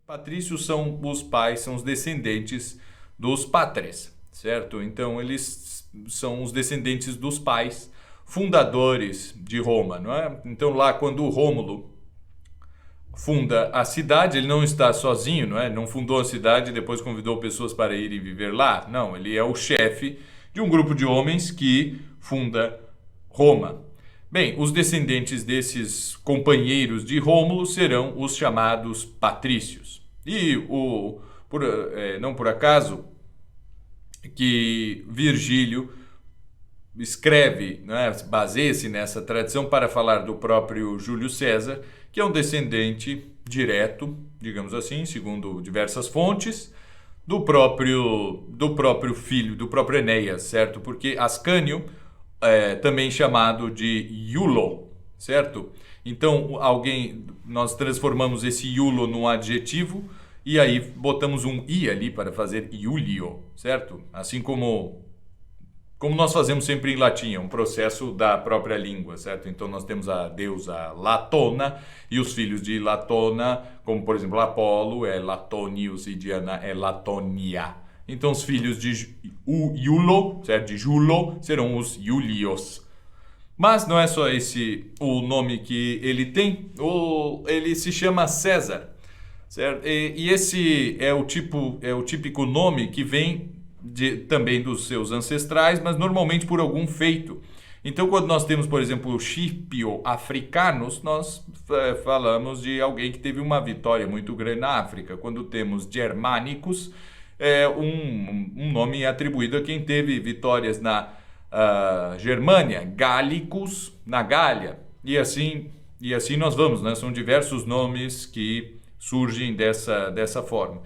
Patrícios são os pais, são os descendentes dos patres, certo? Então eles são os descendentes dos pais fundadores de Roma, não é? Então lá quando Rômulo funda a cidade, ele não está sozinho, não é? Não fundou a cidade e depois convidou pessoas para irem viver lá. Não, ele é o chefe de um grupo de homens que funda Roma. Bem, os descendentes desses companheiros de Rômulo serão os chamados patrícios. E não por acaso que Virgílio escreve, né, baseia-se nessa tradição para falar do próprio Júlio César, que é um descendente direto, digamos assim, segundo diversas fontes, do próprio filho, do próprio Enéas, certo? Porque Ascânio também chamado de Iulo, certo? Então, nós transformamos esse Iulo num adjetivo e aí botamos um i ali para fazer Iulio, certo? Assim como nós fazemos sempre em latim, é um processo da própria língua, certo? Então nós temos a deusa Latona e os filhos de Latona, como por exemplo Apolo é Latonius e Diana é Latonia. Então os filhos de Iulo, certo? De Julo, serão os Iulios. Mas não é só esse o nome que ele tem, ele se chama César, certo? E esse é o típico nome que vem também dos seus ancestrais, mas normalmente por algum feito. Então, quando nós temos, por exemplo, Scipio africanos, nós falamos de alguém que teve uma vitória muito grande na África. Quando temos Germanicus, é um nome atribuído a quem teve vitórias na Germânia, Gallicus na Gália, e assim nós vamos, né? São diversos nomes que surgem dessa forma.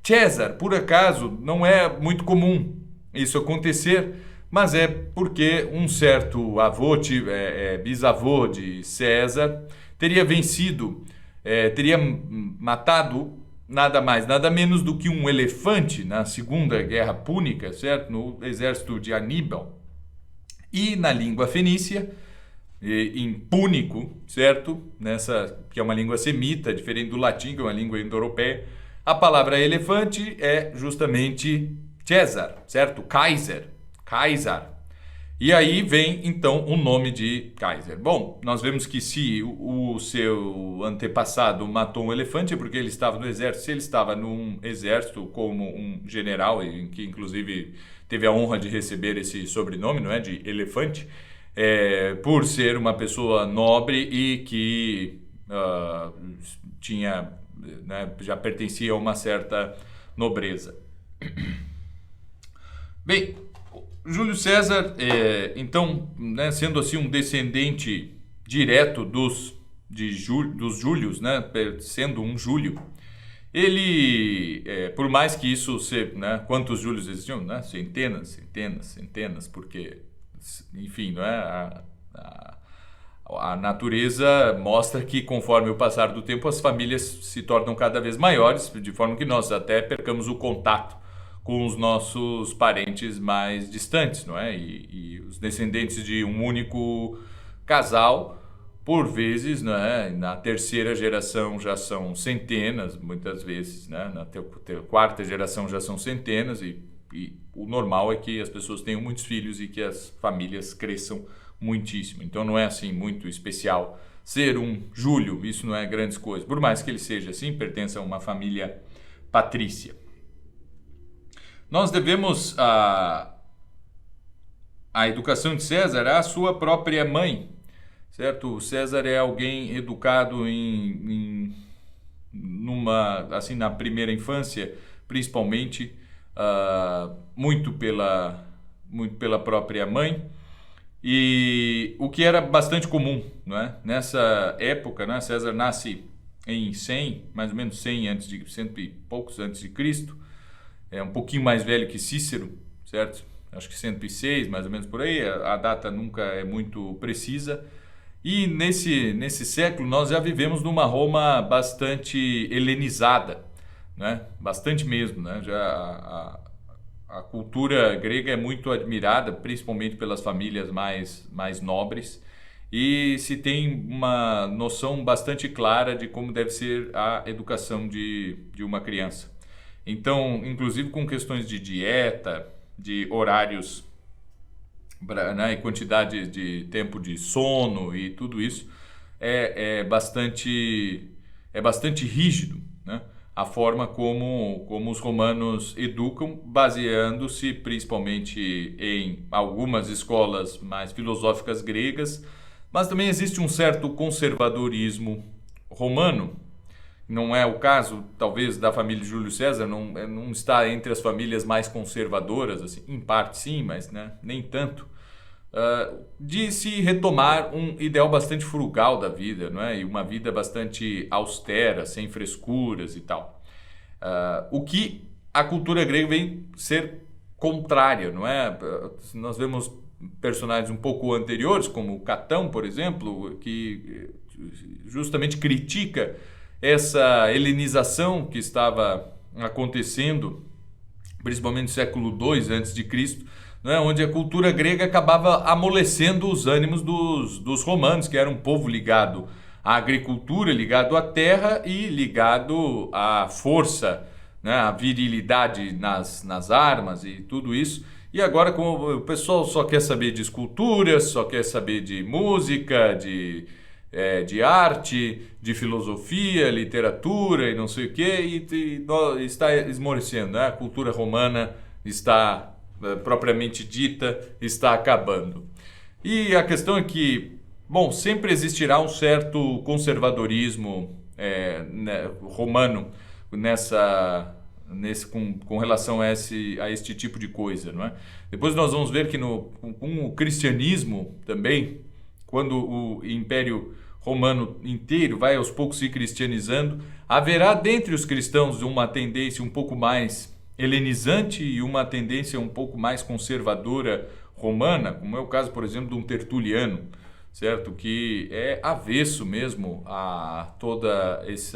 César, por acaso, não é muito comum isso acontecer, mas é porque um certo bisavô de César, teria matado nada mais, nada menos do que um elefante na Segunda Guerra Púnica, certo? No exército de Aníbal. E na língua fenícia, em púnico, certo? Que é uma língua semita, diferente do latim, que é uma língua indo-europeia. A palavra elefante é justamente César, certo? Kaiser. E aí vem, então, o nome de Kaiser. Bom, nós vemos que se o seu antepassado matou um elefante é porque ele estava no exército. Se ele estava num exército como um general, que inclusive teve a honra de receber esse sobrenome, não é? De elefante, por ser uma pessoa nobre e que tinha... né, já pertencia a uma certa nobreza. Bem, Júlio César, então, né, sendo assim um descendente direto dos Júlios, né, sendo um Júlio, ele, por mais que isso, né, quantos Júlios existiam? Né, centenas, porque, enfim, não é, a natureza mostra que conforme o passar do tempo as famílias se tornam cada vez maiores, de forma que nós até percamos o contato com os nossos parentes mais distantes, não é? E os descendentes de um único casal, por vezes, não é? Na terceira geração já são centenas, muitas vezes, né? Na quarta geração já são centenas e o normal é que as pessoas tenham muitos filhos e que as famílias cresçam muitíssimo. Então não é assim muito especial ser um Júlio, isso não é grandes coisas. Por mais que ele seja assim, pertença a uma família patrícia. Nós devemos a educação de César à sua própria mãe, certo? César é alguém educado na primeira infância, principalmente muito pela própria mãe. E o que era bastante comum, não é? Nessa época, né, César nasce em 100, mais ou menos 100 cento e poucos antes de Cristo, é um pouquinho mais velho que Cícero, certo? Acho que 106, mais ou menos por aí, a data nunca é muito precisa. E nesse século nós já vivemos numa Roma bastante helenizada, né? Bastante mesmo, né? Já a cultura grega é muito admirada, principalmente pelas famílias mais nobres, e se tem uma noção bastante clara de como deve ser a educação de uma criança. Então, inclusive com questões de dieta, de horários, né, e quantidade de tempo de sono e tudo isso, é bastante rígido, né? A forma como os romanos educam, baseando-se principalmente em algumas escolas mais filosóficas gregas, mas também existe um certo conservadorismo romano. Não é o caso, talvez, da família de Júlio César, não está entre as famílias mais conservadoras, assim, em parte sim, mas, né, nem tanto, de se retomar um ideal bastante frugal da vida, não é? E uma vida bastante austera, sem frescuras e tal. O que a cultura grega vem ser contrária, não é? Nós vemos personagens um pouco anteriores, como Catão, por exemplo, que justamente critica essa helenização que estava acontecendo, principalmente no século II a.C., né, onde a cultura grega acabava amolecendo os ânimos dos romanos, que era um povo ligado à agricultura, ligado à terra e ligado à força, né, à virilidade nas armas e tudo isso. E agora, como o pessoal só quer saber de escultura, só quer saber de música, de arte, de filosofia, literatura e não sei o quê, e está esmorecendo, né? A cultura romana está, propriamente dita, está acabando. E a questão é que, bom, sempre existirá um certo conservadorismo romano com relação a este tipo de coisa, não é? Depois nós vamos ver que com o cristianismo também, quando o Império Romano inteiro vai aos poucos se cristianizando, haverá dentre os cristãos uma tendência um pouco mais helenizante e uma tendência um pouco mais conservadora romana, como é o caso, por exemplo, de um Tertuliano, certo? Que é avesso mesmo a todas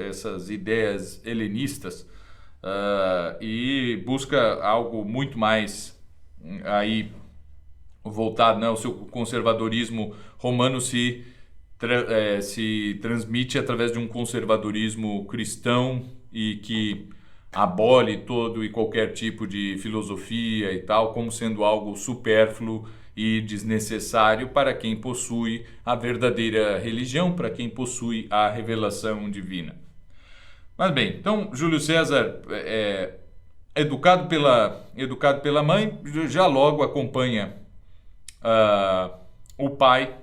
essas ideias helenistas, e busca algo muito mais aí voltado, né? O seu conservadorismo romano se transmite através de um conservadorismo cristão e que abole todo e qualquer tipo de filosofia e tal, como sendo algo supérfluo e desnecessário para quem possui a verdadeira religião, para quem possui a revelação divina. Mas bem, então Júlio César, educado pela mãe, já logo acompanha o pai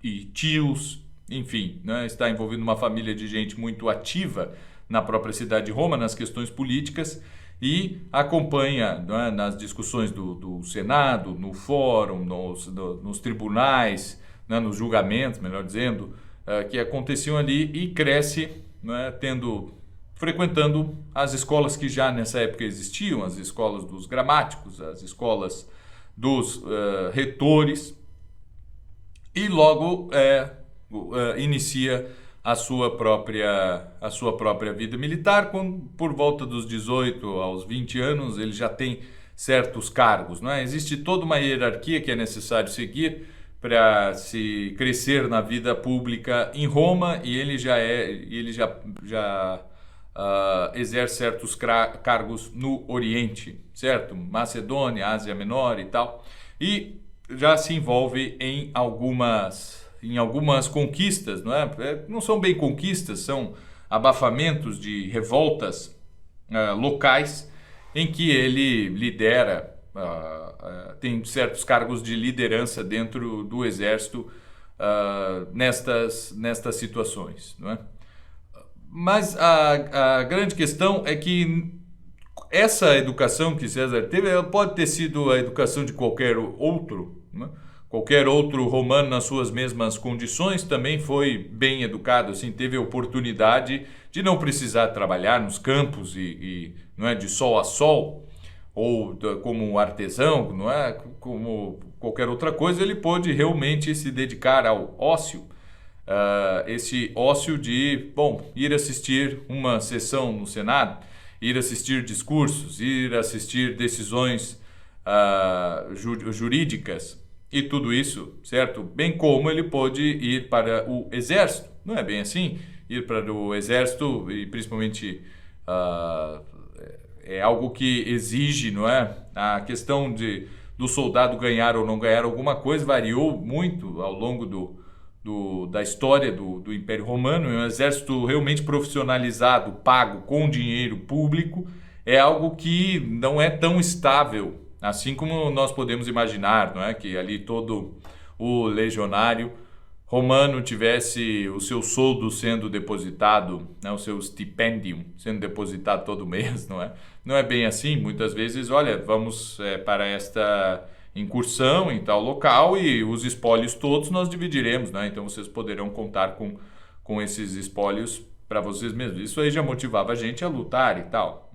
e tios, enfim, né, está envolvido numa família de gente muito ativa na própria cidade de Roma, nas questões políticas, e acompanha, né, nas discussões do Senado, no fórum, nos tribunais, né, nos julgamentos, melhor dizendo, que aconteciam ali, e cresce, né, frequentando as escolas que já nessa época existiam, as escolas dos gramáticos, as escolas dos retores, e logo inicia a sua própria vida militar. Por volta dos 18 aos 20 anos, ele já tem certos cargos, não é? Existe toda uma hierarquia que é necessário seguir para se crescer na vida pública em Roma, e ele já exerce certos cargos no Oriente, certo? Macedônia, Ásia Menor e tal, e já se envolve em algumas conquistas, não é? Não são bem conquistas, são abafamentos de revoltas locais, em que ele lidera, tem certos cargos de liderança dentro do exército nestas situações, não é? Mas a grande questão é que essa educação que César teve, ela pode ter sido a educação de qualquer outro, né? Qualquer outro romano nas suas mesmas condições também foi bem educado, assim, teve a oportunidade de não precisar trabalhar nos campos e não é, de sol a sol, ou como um artesão, não é, como qualquer outra coisa. Ele pôde realmente se dedicar ao ócio, esse ócio de, bom, ir assistir uma sessão no Senado, ir assistir discursos, ir assistir decisões jurídicas, e tudo isso, certo? Bem como ele pôde ir para o exército. Não é bem assim? Ir para o exército e principalmente ah, é algo que exige, não é? A questão do soldado ganhar ou não ganhar alguma coisa variou muito ao longo da história do Império Romano. E um exército realmente profissionalizado, pago com dinheiro público, é algo que não é tão estável, assim como nós podemos imaginar, não é? Que ali todo o legionário romano tivesse o seu soldo sendo depositado, né, o seu stipendium sendo depositado todo mês, não é? Não é bem assim. Muitas vezes, olha, vamos para esta incursão em tal local e os espólios todos nós dividiremos, né? Então vocês poderão contar com esses espólios para vocês mesmos. Isso aí já motivava a gente a lutar e tal.